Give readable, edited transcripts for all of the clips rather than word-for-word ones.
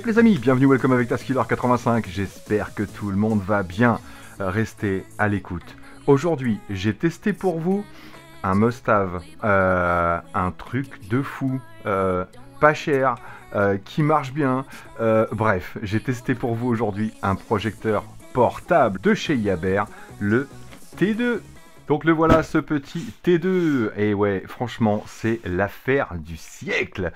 les amis, bienvenue, welcome avec Taskiller85, j'espère que tout le monde va bien, restez à l'écoute. Aujourd'hui, j'ai testé pour vous un must-have, un truc de fou, pas cher, qui marche bien, bref, j'ai testé pour vous aujourd'hui un projecteur portable de chez Yaber, le T2. Donc le voilà, ce petit T2, et ouais, franchement, c'est l'affaire du siècle.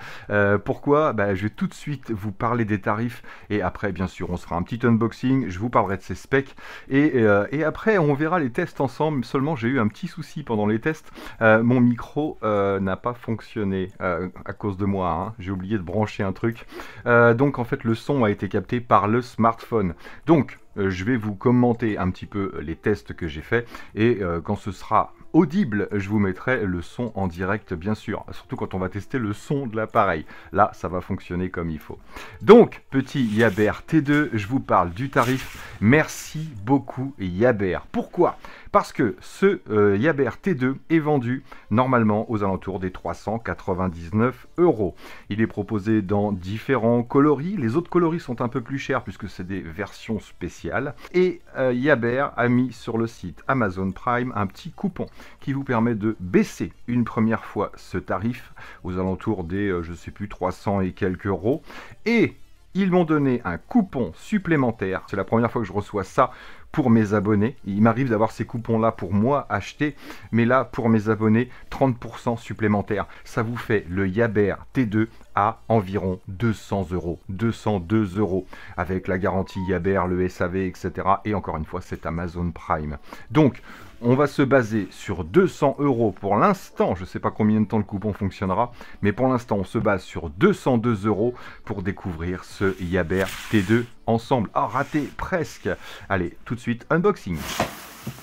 Pourquoi? Je vais tout de suite vous parler des tarifs, et après, bien sûr, on se fera un petit unboxing, je vous parlerai de ses specs, et après, on verra les tests ensemble. Seulement, j'ai eu un petit souci pendant les tests, mon micro n'a pas fonctionné à cause de moi, hein. J'ai oublié de brancher un truc, donc en fait, le son a été capté par le smartphone. Donc, je vais vous commenter un petit peu les tests que j'ai faits et quand ce sera audible, je vous mettrai le son en direct, bien sûr, surtout quand on va tester le son de l'appareil. Là, ça va fonctionner comme il faut. Donc, petit Yaber T2, je vous parle du tarif. Merci beaucoup Yaber. Pourquoi? Parce que ce Yaber T2 est vendu normalement aux alentours des 399 €. Il est proposé dans différents coloris. Les autres coloris sont un peu plus chers puisque c'est des versions spéciales. Et Yaber a mis sur le site Amazon Prime un petit coupon qui vous permet de baisser une première fois ce tarif aux alentours des, je sais plus, 300 et quelques euros. Et ils m'ont donné un coupon supplémentaire. C'est la première fois que je reçois ça pour mes abonnés. Il m'arrive d'avoir ces coupons-là pour moi acheter, mais là, pour mes abonnés, 30% supplémentaires. Ça vous fait le Yaber T2 à environ 200 €, 202 €, avec la garantie Yaber, le SAV, etc. Et encore une fois, c'est Amazon Prime. Donc, on va se baser sur 200 € pour l'instant. Je ne sais pas combien de temps le coupon fonctionnera, mais pour l'instant, on se base sur 202 € pour découvrir ce Yaber T2 ensemble. Ah, raté, presque. Allez, tout de suite, unboxing.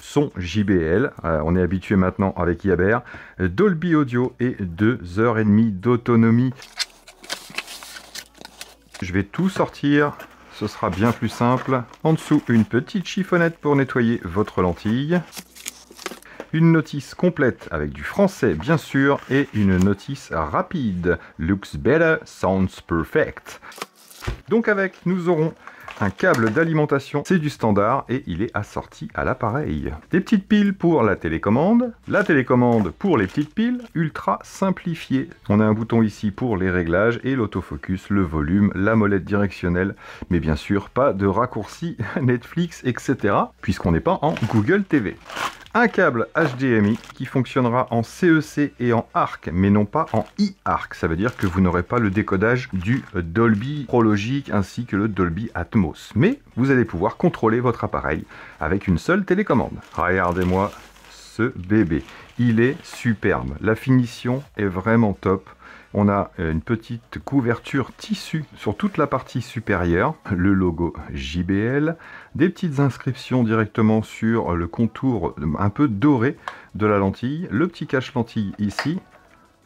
Son JBL, on est habitué maintenant avec Yaber. Dolby Audio et 2h30 d'autonomie. Je vais tout sortir. Ce sera bien plus simple. En dessous, une petite chiffonnette pour nettoyer votre lentille. Une notice complète avec du français bien sûr et une notice rapide. Looks better, sounds perfect. Donc avec, nous aurons un câble d'alimentation, c'est du standard et il est assorti à l'appareil. Des petites piles pour la télécommande pour les petites piles, ultra simplifiée. On a un bouton ici pour les réglages et l'autofocus, le volume, la molette directionnelle, mais bien sûr pas de raccourci Netflix, etc. puisqu'on n'est pas en Google TV. Un câble HDMI qui fonctionnera en CEC et en ARC, mais non pas en e-ARC. Ça veut dire que vous n'aurez pas le décodage du Dolby Pro Logic ainsi que le Dolby Atmos. Mais vous allez pouvoir contrôler votre appareil avec une seule télécommande. Regardez-moi ce bébé. Il est superbe. La finition est vraiment top. On a une petite couverture tissu sur toute la partie supérieure, le logo JBL, des petites inscriptions directement sur le contour un peu doré de la lentille, le petit cache-lentille ici.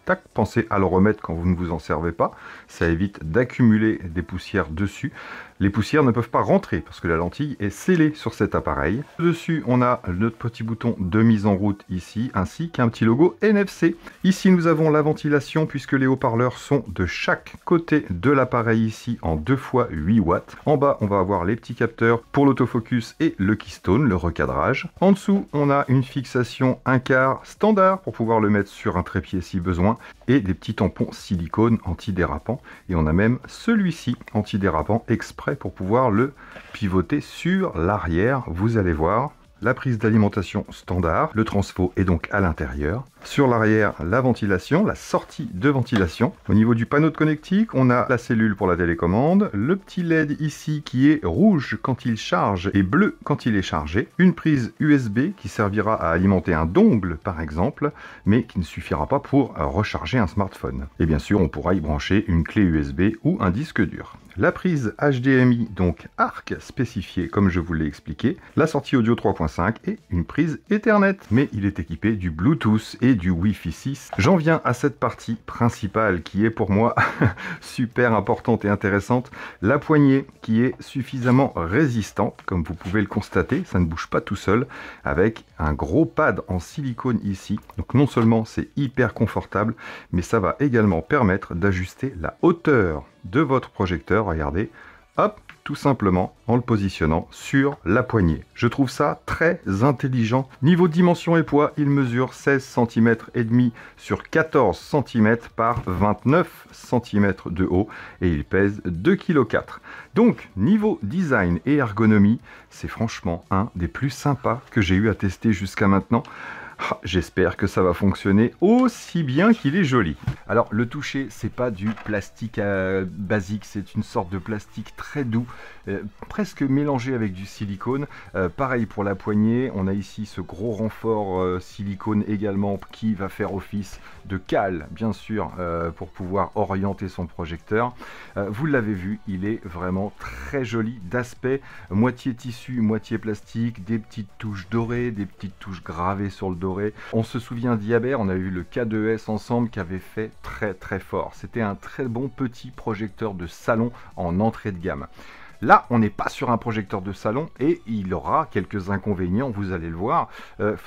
Tac, pensez à le remettre quand vous ne vous en servez pas, ça évite d'accumuler des poussières dessus. Les poussières ne peuvent pas rentrer parce que la lentille est scellée sur cet appareil. Dessus, on a notre petit bouton de mise en route ici, ainsi qu'un petit logo NFC. Ici, nous avons la ventilation puisque les haut-parleurs sont de chaque côté de l'appareil ici en 2 fois 8 watts. En bas, on va avoir les petits capteurs pour l'autofocus et le keystone, le recadrage. En dessous, on a une fixation 1/4 standard pour pouvoir le mettre sur un trépied si besoin et des petits tampons silicone antidérapants. Et on a même celui-ci antidérapant exprès pour pouvoir le pivoter sur l'arrière. Vous allez voir, la prise d'alimentation standard, le transfo est donc à l'intérieur. Sur l'arrière, la ventilation, la sortie de ventilation. Au niveau du panneau de connectique, on a la cellule pour la télécommande, le petit LED ici qui est rouge quand il charge et bleu quand il est chargé. Une prise USB qui servira à alimenter un dongle par exemple, mais qui ne suffira pas pour recharger un smartphone. Et bien sûr, on pourra y brancher une clé USB ou un disque dur. La prise HDMI, donc ARC spécifiée comme je vous l'ai expliqué, la sortie audio 3.5 et une prise Ethernet. Mais il est équipé du Bluetooth et du Wi-Fi 6. J'en viens à cette partie principale qui est pour moi super importante et intéressante. La poignée qui est suffisamment résistante, comme vous pouvez le constater, ça ne bouge pas tout seul, avec un gros pad en silicone ici. Donc non seulement c'est hyper confortable, mais ça va également permettre d'ajuster la hauteur de votre projecteur. Regardez, Hop, tout simplement en le positionnant sur la poignée. Je trouve ça très intelligent. Niveau dimension et poids, il mesure 16 cm et demi sur 14 cm par 29 cm de haut et il pèse 2,4 kg. Donc, niveau design et ergonomie, c'est franchement un des plus sympas que j'ai eu à tester jusqu'à maintenant. J'espère que ça va fonctionner aussi bien qu'il est joli. Alors le toucher, c'est pas du plastique basique, c'est une sorte de plastique très doux, presque mélangé avec du silicone. Pareil pour la poignée, on a ici ce gros renfort silicone également qui va faire office de cale, bien sûr, pour pouvoir orienter son projecteur. Vous l'avez vu, il est vraiment très joli d'aspect, moitié tissu, moitié plastique, des petites touches dorées, des petites touches gravées sur le doré. On se souvient d'Yaber, on a eu le K2S ensemble qui avait fait très fort. C'était un très bon petit projecteur de salon en entrée de gamme. Là, on n'est pas sur un projecteur de salon et il aura quelques inconvénients, vous allez le voir,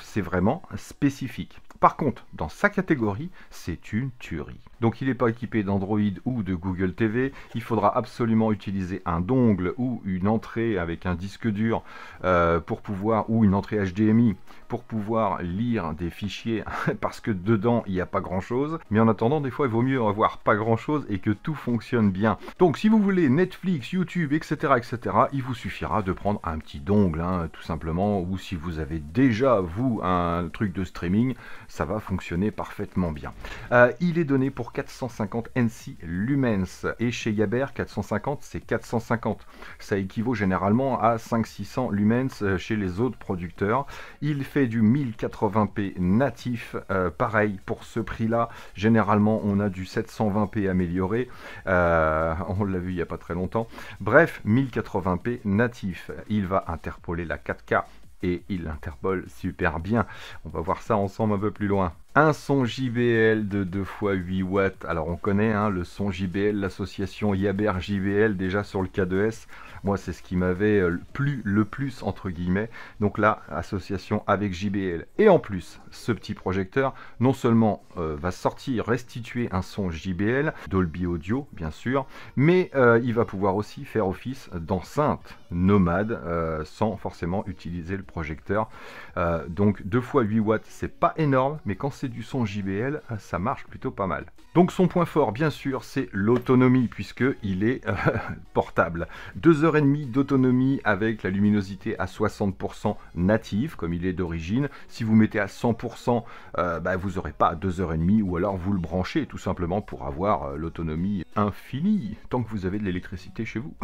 c'est vraiment spécifique. Par contre, dans sa catégorie, c'est une tuerie. Donc il n'est pas équipé d'Android ou de Google TV. Il faudra absolument utiliser un dongle ou une entrée avec un disque dur pour pouvoir, ou une entrée HDMI pour pouvoir lire des fichiers parce que dedans il n'y a pas grand chose. Mais en attendant, des fois il vaut mieux avoir pas grand chose et que tout fonctionne bien. Donc si vous voulez Netflix, YouTube, etc., il vous suffira de prendre un petit dongle, tout simplement, ou si vous avez déjà vous un truc de streaming, ça va fonctionner parfaitement bien. Il est donné pour 450 NC lumens et chez Yaber 450 c'est 450. Ça équivaut généralement à 500-600 lumens chez les autres producteurs. Il fait du 1080p natif, pareil pour ce prix là. Généralement on a du 720p amélioré, on l'a vu il n'y a pas très longtemps. Bref, 1080p natif. Il va interpoler la 4K et il interpole super bien. On va voir ça ensemble un peu plus loin. Un son JBL de 2 x 8 watts. Alors on connaît le son JBL, l'association Yaber JBL déjà sur le K2S. Moi c'est ce qui m'avait plu le plus entre guillemets. Donc là, association avec JBL. Et en plus, ce petit projecteur non seulement va restituer un son JBL, Dolby Audio bien sûr, mais il va pouvoir aussi faire office d'enceinte nomade sans forcément utiliser le projecteur. Donc 2 x 8 watts, c'est pas énorme, mais quand c'est du son JBL, ça marche plutôt pas mal. Donc son point fort, bien sûr, c'est l'autonomie, puisqu'il est portable. 2h30 d'autonomie avec la luminosité à 60% native, comme il est d'origine. Si vous mettez à 100%, vous n'aurez pas 2h30, ou alors vous le branchez tout simplement pour avoir l'autonomie infinie, tant que vous avez de l'électricité chez vous.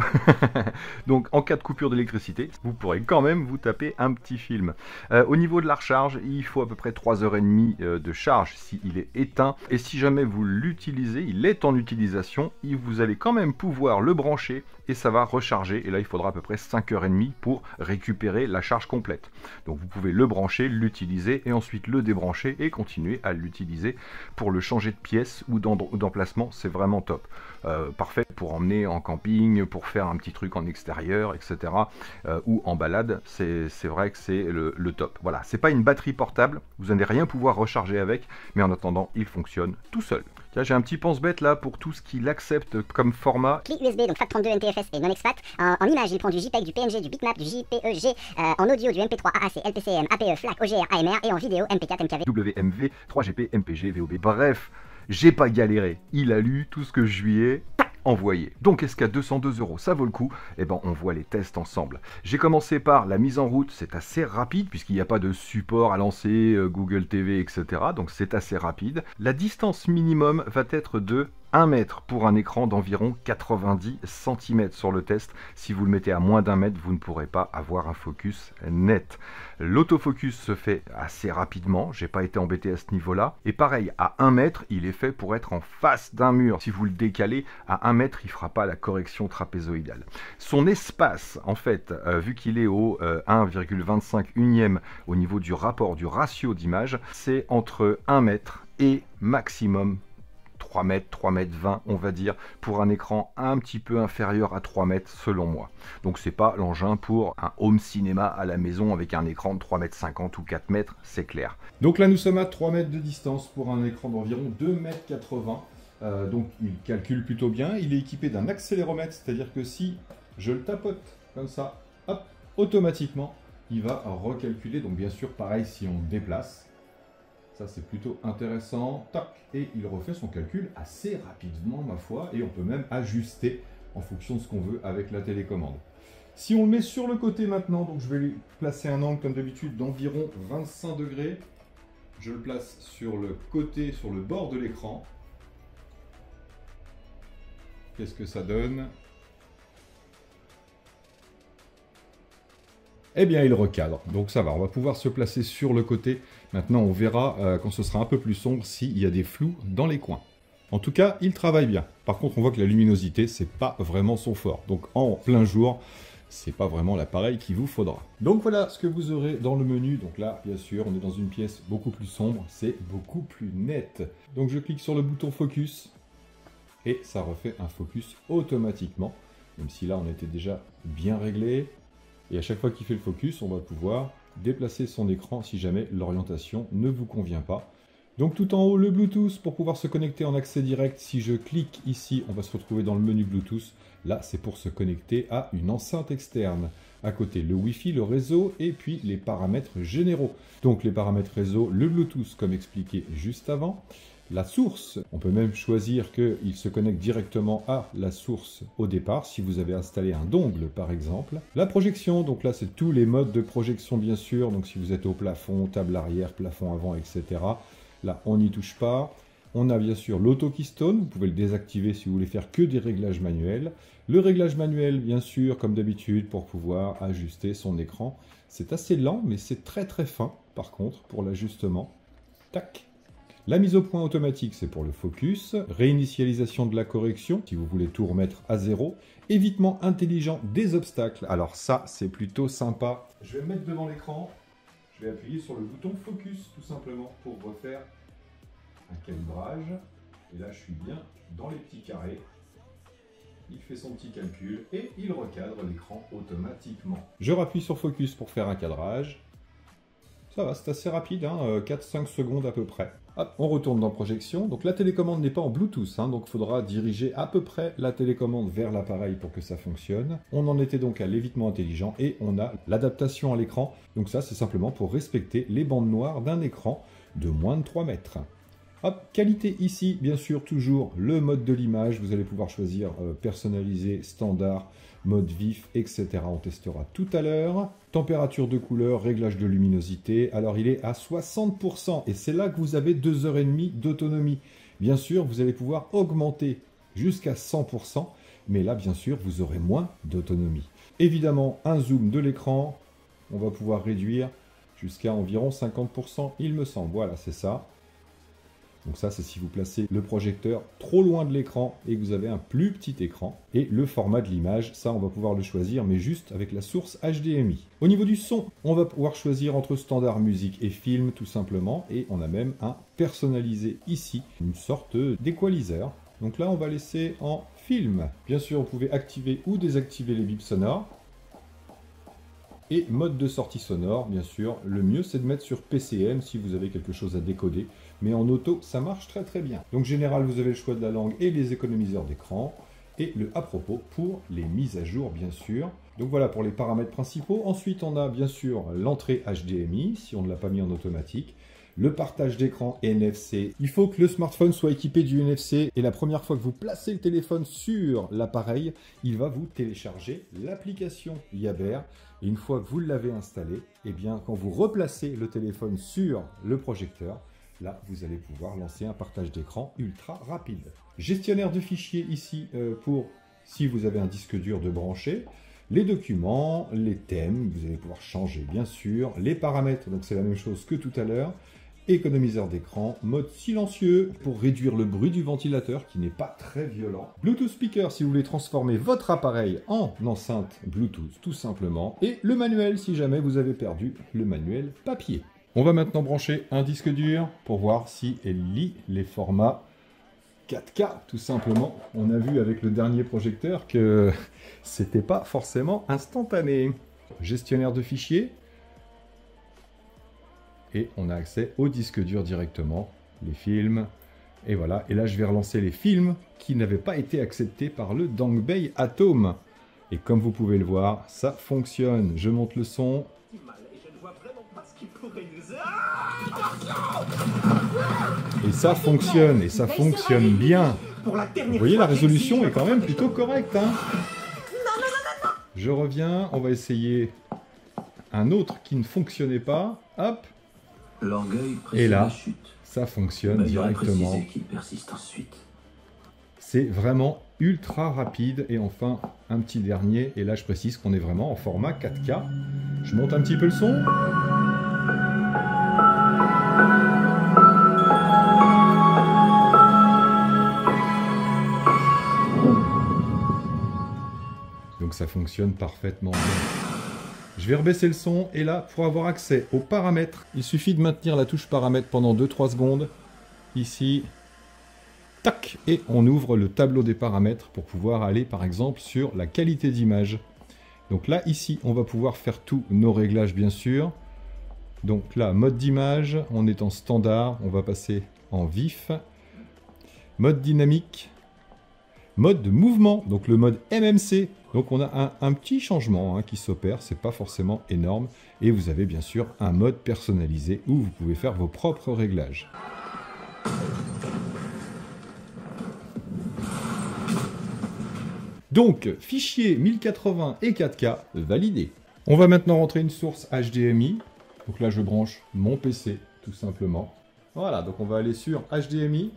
Donc en cas de coupure d'électricité, vous pourrez quand même vous taper un petit film. Au niveau de la recharge, il faut à peu près 3h30 de charge s'il est éteint. Et si jamais vous l'utilisez, il est en utilisation, vous allez quand même pouvoir le brancher et ça va recharger. Et là, il faudra à peu près 5h30 pour récupérer la charge complète. Donc vous pouvez le brancher, l'utiliser et ensuite le débrancher et continuer à l'utiliser pour le changer de pièce ou d'emplacement. C'est vraiment top. Parfait pour emmener en camping, pour faire un petit truc en extérieur, etc. Ou en balade, c'est vrai que c'est le top. Voilà, c'est pas une batterie portable, vous n'allez rien pouvoir recharger avec, mais en attendant, il fonctionne tout seul. Tiens, j'ai un petit pense-bête là pour tout ce qu'il accepte comme format. Clé USB, donc FAT32 NTFS et non-exFAT. En image, il prend du JPEG, du PNG, du bitmap, du JPEG. En audio, du MP3, AAC, LPCM, APE, FLAC, OGR, AMR. Et en vidéo, MP4, MKV, WMV, 3GP, MPG, VOB. Bref, j'ai pas galéré. Il a lu tout ce que je lui ai envoyé. Donc est-ce qu'à 202 €, ça vaut le coup? Eh ben, on voit les tests ensemble. J'ai commencé par la mise en route, c'est assez rapide puisqu'il n'y a pas de support à lancer, Google TV, etc. Donc c'est assez rapide. La distance minimum va être de 1 mètre pour un écran d'environ 90 cm sur le test. Si vous le mettez à moins d'1 mètre, vous ne pourrez pas avoir un focus net. L'autofocus se fait assez rapidement, j'ai pas été embêté à ce niveau-là. Et pareil, à 1 mètre, il est fait pour être en face d'un mur. Si vous le décalez, à 1 mètre, il fera pas la correction trapézoïdale. Son espace, en fait, vu qu'il est au 1,25 unième au niveau du rapport, du ratio d'image, c'est entre 1 mètre et maximum 3 mètres, 3 mètres 20, on va dire, pour un écran un petit peu inférieur à 3 mètres selon moi. Donc c'est pas l'engin pour un home cinéma à la maison avec un écran de 3 mètres 50 ou 4 mètres, c'est clair. Donc là nous sommes à 3 mètres de distance pour un écran d'environ 2 mètres 80. Donc il calcule plutôt bien. Il est équipé d'un accéléromètre, c'est-à-dire que si je le tapote comme ça, hop, automatiquement, il va recalculer. Donc bien sûr, pareil si on déplace. Ça c'est plutôt intéressant. Tac, et il refait son calcul assez rapidement, ma foi, et on peut même ajuster en fonction de ce qu'on veut avec la télécommande. Si on le met sur le côté maintenant, donc je vais lui placer un angle comme d'habitude d'environ 25 degrés. Je le place sur le côté, sur le bord de l'écran. Qu'est-ce que ça donne? Eh bien, il recadre. Donc ça va, on va pouvoir se placer sur le côté. Maintenant, on verra quand ce sera un peu plus sombre s'il y a des flous dans les coins. En tout cas, il travaille bien. Par contre, on voit que la luminosité, c'est pas vraiment son fort. Donc en plein jour, c'est pas vraiment l'appareil qu'il vous faudra. Donc voilà ce que vous aurez dans le menu. Donc là, bien sûr, on est dans une pièce beaucoup plus sombre, c'est beaucoup plus net. Donc je clique sur le bouton focus et ça refait un focus automatiquement. Même si là, on était déjà bien réglé. Et à chaque fois qu'il fait le focus, on va pouvoir déplacer son écran si jamais l'orientation ne vous convient pas. Donc tout en haut, le Bluetooth pour pouvoir se connecter en accès direct. Si je clique ici, on va se retrouver dans le menu Bluetooth. Là, c'est pour se connecter à une enceinte externe. À côté, le Wi-Fi, le réseau et puis les paramètres généraux. Donc les paramètres réseau, le Bluetooth comme expliqué juste avant. La source, on peut même choisir qu'il se connecte directement à la source au départ, si vous avez installé un dongle par exemple. La projection, donc là c'est tous les modes de projection bien sûr, donc si vous êtes au plafond, table arrière, plafond avant, etc. Là on n'y touche pas. On a bien sûr l'auto keystone, vous pouvez le désactiver si vous voulez faire que des réglages manuels. Le réglage manuel bien sûr comme d'habitude pour pouvoir ajuster son écran. C'est assez lent mais c'est très très fin par contre pour l'ajustement. Tac. La mise au point automatique, c'est pour le focus. Réinitialisation de la correction, si vous voulez tout remettre à zéro. Évitement intelligent des obstacles. Alors ça, c'est plutôt sympa. Je vais me mettre devant l'écran. Je vais appuyer sur le bouton focus, tout simplement, pour refaire un calibrage. Et là, je suis bien dans les petits carrés. Il fait son petit calcul et il recadre l'écran automatiquement. Je rappuie sur focus pour faire un cadrage. Ça va, c'est assez rapide, hein, 4-5 secondes à peu près. Hop, on retourne dans projection. Donc la télécommande n'est pas en Bluetooth, hein, donc il faudra diriger à peu près la télécommande vers l'appareil pour que ça fonctionne. On en était donc à l'évitement intelligent et on a l'adaptation à l'écran. Donc ça, c'est simplement pour respecter les bandes noires d'un écran de moins de 3 mètres. Hop, qualité ici, bien sûr, toujours le mode de l'image. Vous allez pouvoir choisir personnalisé, standard, mode vif, etc. On testera tout à l'heure. Température de couleur, réglage de luminosité. Alors, il est à 60% et c'est là que vous avez 2h30 d'autonomie. Bien sûr, vous allez pouvoir augmenter jusqu'à 100%, mais là, bien sûr, vous aurez moins d'autonomie. Évidemment, un zoom de l'écran. On va pouvoir réduire jusqu'à environ 50%, il me semble. Voilà, c'est ça. Donc ça, c'est si vous placez le projecteur trop loin de l'écran et que vous avez un plus petit écran. Et le format de l'image, ça, on va pouvoir le choisir, mais juste avec la source HDMI. Au niveau du son, on va pouvoir choisir entre standard, musique et film, tout simplement. Et on a même un personnalisé ici, une sorte d'équaliseur. Donc là, on va laisser en film. Bien sûr, vous pouvez activer ou désactiver les bips sonores. Et mode de sortie sonore, bien sûr, le mieux c'est de mettre sur PCM si vous avez quelque chose à décoder. Mais en auto, ça marche très très bien. Donc général, vous avez le choix de la langue et les économiseurs d'écran. Et le à propos pour les mises à jour, bien sûr. Donc voilà pour les paramètres principaux. Ensuite, on a bien sûr l'entrée HDMI, si on ne l'a pas mis en automatique. Le partage d'écran NFC. Il faut que le smartphone soit équipé du NFC et la première fois que vous placez le téléphone sur l'appareil, il va vous télécharger l'application Yaber. Et une fois que vous l'avez installé, eh bien, quand vous replacez le téléphone sur le projecteur, là, vous allez pouvoir lancer un partage d'écran ultra rapide. Gestionnaire de fichiers ici pour si vous avez un disque dur de brancher. Les documents, les thèmes, vous allez pouvoir changer bien sûr. Les paramètres, donc c'est la même chose que tout à l'heure. Économiseur d'écran, mode silencieux pour réduire le bruit du ventilateur qui n'est pas très violent. Bluetooth speaker si vous voulez transformer votre appareil en enceinte Bluetooth tout simplement. Et le manuel si jamais vous avez perdu le manuel papier. On va maintenant brancher un disque dur pour voir si elle lit les formats 4K tout simplement. On a vu avec le dernier projecteur que c'était pas forcément instantané. Gestionnaire de fichiers. Et on a accès au disque dur directement, les films, et voilà. Et là, je vais relancer les films qui n'avaient pas été acceptés par le Dongbei Atom. Et comme vous pouvez le voir, ça fonctionne. Je monte le son. Et ça fonctionne bien. Vous voyez, la résolution est quand même plutôt correcte. Hein. Je reviens, on va essayer un autre qui ne fonctionnait pas. Hop. Et là, ça fonctionne directement. C'est vraiment ultra rapide. Et enfin, un petit dernier. Et là, je précise qu'on est vraiment en format 4K. Je monte un petit peu le son. Donc ça fonctionne parfaitement bien. Je vais rebaisser le son et là, pour avoir accès aux paramètres, il suffit de maintenir la touche paramètres pendant 2-3 secondes. Ici, tac, et on ouvre le tableau des paramètres pour pouvoir aller par exemple sur la qualité d'image. Donc là, ici, on va pouvoir faire tous nos réglages bien sûr. Donc là, mode d'image, on est en standard, on va passer en vif. Mode dynamique. Mode de mouvement, donc le mode MMC. Donc on a un petit changement qui s'opère, c'est pas forcément énorme. Et vous avez bien sûr un mode personnalisé où vous pouvez faire vos propres réglages. Donc, fichier 1080 et 4K validé. On va maintenant rentrer une source HDMI. Donc là, je branche mon PC, tout simplement. Voilà, donc on va aller sur HDMI.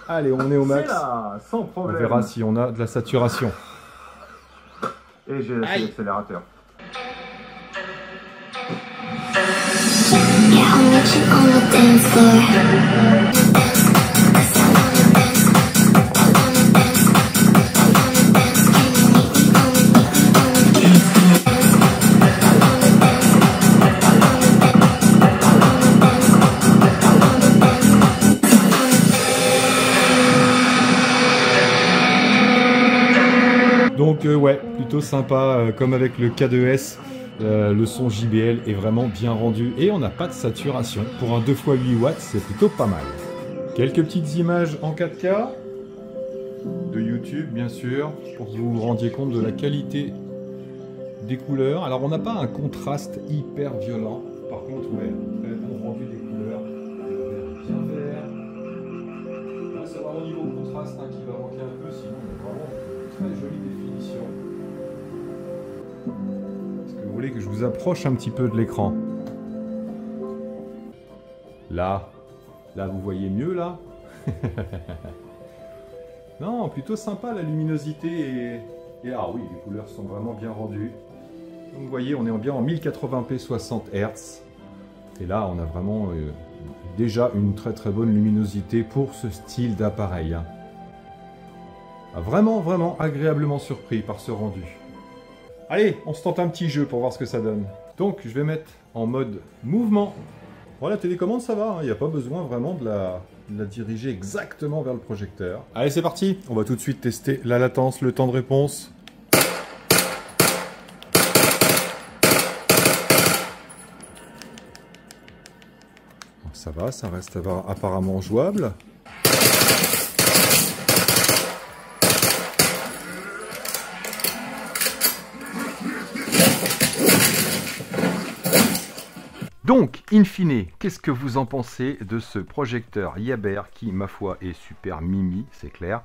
Allez, on est au max. Là, sans problème. On verra si on a de la saturation. Et j'ai l'accélérateur. Donc ouais, plutôt sympa, comme avec le K2S, le son JBL est vraiment bien rendu et on n'a pas de saturation. Pour un 2x8 watts, c'est plutôt pas mal. Quelques petites images en 4K, de YouTube bien sûr, pour que vous vous rendiez compte de la qualité des couleurs. Alors on n'a pas un contraste hyper violent, par contre ouais, très bon rendu des couleurs, le vert est bien vert. Là c'est vraiment au niveau contraste qui va manquer un peu, sinon on a vraiment une très jolie définition. Est-ce que vous voulez que je vous approche un petit peu de l'écran? Là vous voyez mieux là. Non, plutôt sympa la luminosité et ah oui, les couleurs sont vraiment bien rendues. Donc, vous voyez, on est bien en 1080p 60 Hz. Et là, on a vraiment déjà une très très bonne luminosité pour ce style d'appareil. Hein. Vraiment, vraiment agréablement surpris par ce rendu. Allez, on se tente un petit jeu pour voir ce que ça donne. Donc, je vais mettre en mode mouvement. Voilà, la télécommande, ça va. Il n'y a pas besoin vraiment de la diriger exactement vers le projecteur. Allez, c'est parti. On va tout de suite tester la latence, le temps de réponse. Ça va, ça reste apparemment jouable. Donc, in fine, qu'est-ce que vous en pensez de ce projecteur Yaber qui, ma foi, est super mimi, c'est clair,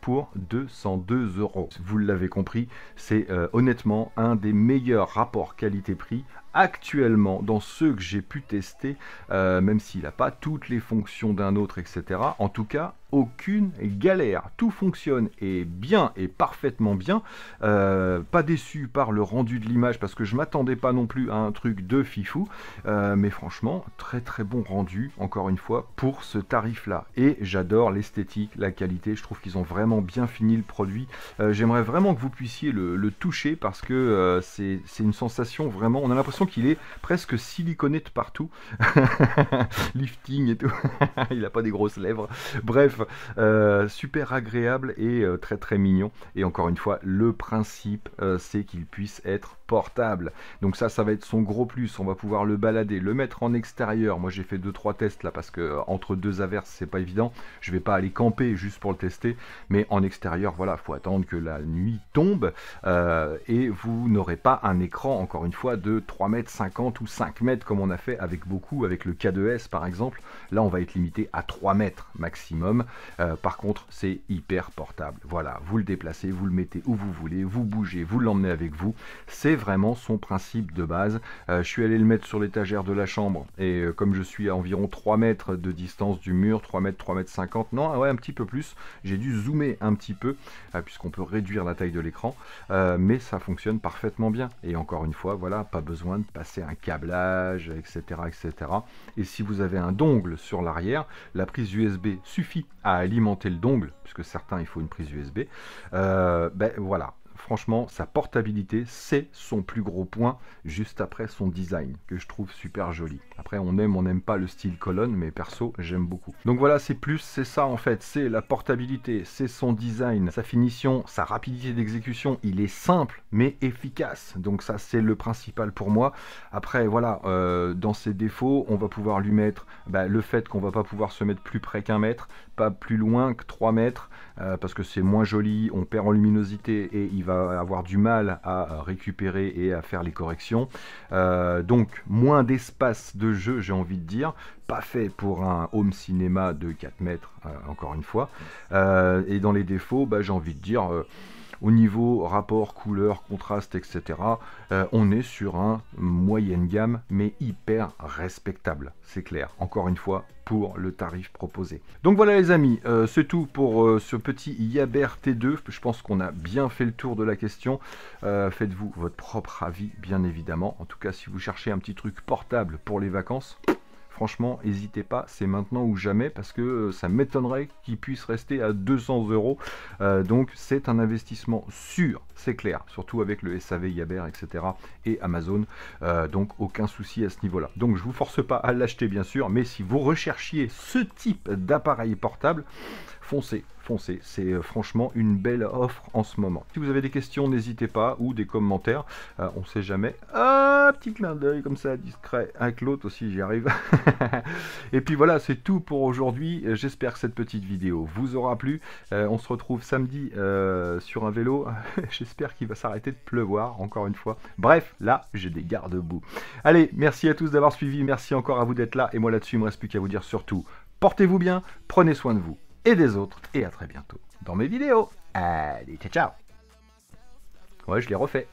pour 202 €. Vous l'avez compris, c'est honnêtement un des meilleurs rapports qualité-prix actuellement dans ceux que j'ai pu tester, même s'il n'a pas toutes les fonctions d'un autre, etc. En tout cas, aucune galère. Tout fonctionne et bien et parfaitement bien. Pas déçu par le rendu de l'image parce que je m'attendais pas non plus à un truc de fifou. Mais franchement, très très bon rendu, encore une fois, pour ce tarif-là. Et j'adore l'esthétique, la qualité. Je trouve qu'ils ont vraiment bien fini le produit. J'aimerais vraiment que vous puissiez le toucher parce que c'est une sensation vraiment... On a l'impression qu'il est presque siliconé de partout. Lifting et tout. Il n'a pas des grosses lèvres. Bref, super agréable et très très mignon. Et encore une fois, le principe, c'est qu'il puisse être portable. Donc ça va être son gros plus. On va pouvoir le balader, le mettre en extérieur. Moi, j'ai fait 2-3 tests là parce que entre deux averses, c'est pas évident. Je vais pas aller camper juste pour le tester, mais en extérieur, voilà, faut attendre que la nuit tombe et vous n'aurez pas un écran, encore une fois, de 3,50 m ou 5 mètres comme on a fait avec beaucoup, avec le K2S par exemple. Là, on va être limité à 3 mètres maximum. Par contre, c'est hyper portable. Voilà, vous le déplacez, vous le mettez où vous voulez, vous bougez, vous l'emmenez avec vous. C'est vraiment son principe de base. Je suis allé le mettre sur l'étagère de la chambre et comme je suis à environ 3 mètres de distance du mur, 3 mètres, 3 mètres 50, non, ouais, un petit peu plus, j'ai dû zoomer un petit peu puisqu'on peut réduire la taille de l'écran, mais ça fonctionne parfaitement bien. Et encore une fois, voilà, pas besoin de passer un câblage, etc., etc. Et si vous avez un dongle sur l'arrière, la prise USB suffit à alimenter le dongle, puisque certains, il faut une prise USB. Ben voilà. Franchement, sa portabilité, c'est son plus gros point, juste après son design, que je trouve super joli. Après, on n'aime pas le style colonne, mais perso, j'aime beaucoup. Donc voilà, c'est ça en fait, c'est la portabilité, c'est son design, sa finition, sa rapidité d'exécution. Il est simple, mais efficace. Donc ça, c'est le principal pour moi. Après, voilà, dans ses défauts, on va pouvoir lui mettre le fait qu'on va pas pouvoir se mettre plus près qu'1 mètre, pas plus loin que 3 mètres, parce que c'est moins joli, on perd en luminosité et il va avoir du mal à récupérer et à faire les corrections. Donc moins d'espace de jeu, j'ai envie de dire, pas fait pour un home cinéma de 4 mètres, encore une fois. Et dans les défauts, j'ai envie de dire... au niveau rapport, couleur, contraste, etc., on est sur un moyenne gamme, mais hyper respectable, c'est clair. Encore une fois, pour le tarif proposé. Donc voilà les amis, c'est tout pour ce petit Yaber T2. Je pense qu'on a bien fait le tour de la question. Faites-vous votre propre avis, bien évidemment. En tout cas, si vous cherchez un petit truc portable pour les vacances, franchement, n'hésitez pas, c'est maintenant ou jamais, parce que ça m'étonnerait qu'il puisse rester à 200 €. Donc c'est un investissement sûr, c'est clair, surtout avec le SAV Yaber, etc. et Amazon. Donc aucun souci à ce niveau-là. Donc je vous force pas à l'acheter bien sûr, mais si vous recherchiez ce type d'appareil portable, foncez. C'est franchement une belle offre en ce moment. Si vous avez des questions, n'hésitez pas, ou des commentaires, on sait jamais. Un petit clin d'œil comme ça, discret, avec l'autre aussi, j'y arrive. Et puis voilà, c'est tout pour aujourd'hui. J'espère que cette petite vidéo vous aura plu. On se retrouve samedi sur un vélo. J'espère qu'il va s'arrêter de pleuvoir, encore une fois. Bref, là, j'ai des garde-boue. Allez, merci à tous d'avoir suivi, merci encore à vous d'être là. Et moi là-dessus, il ne me reste plus qu'à vous dire surtout, portez-vous bien, prenez soin de vous et des autres, et à très bientôt dans mes vidéos. Allez, ciao ciao. Ouais, je l'ai refait.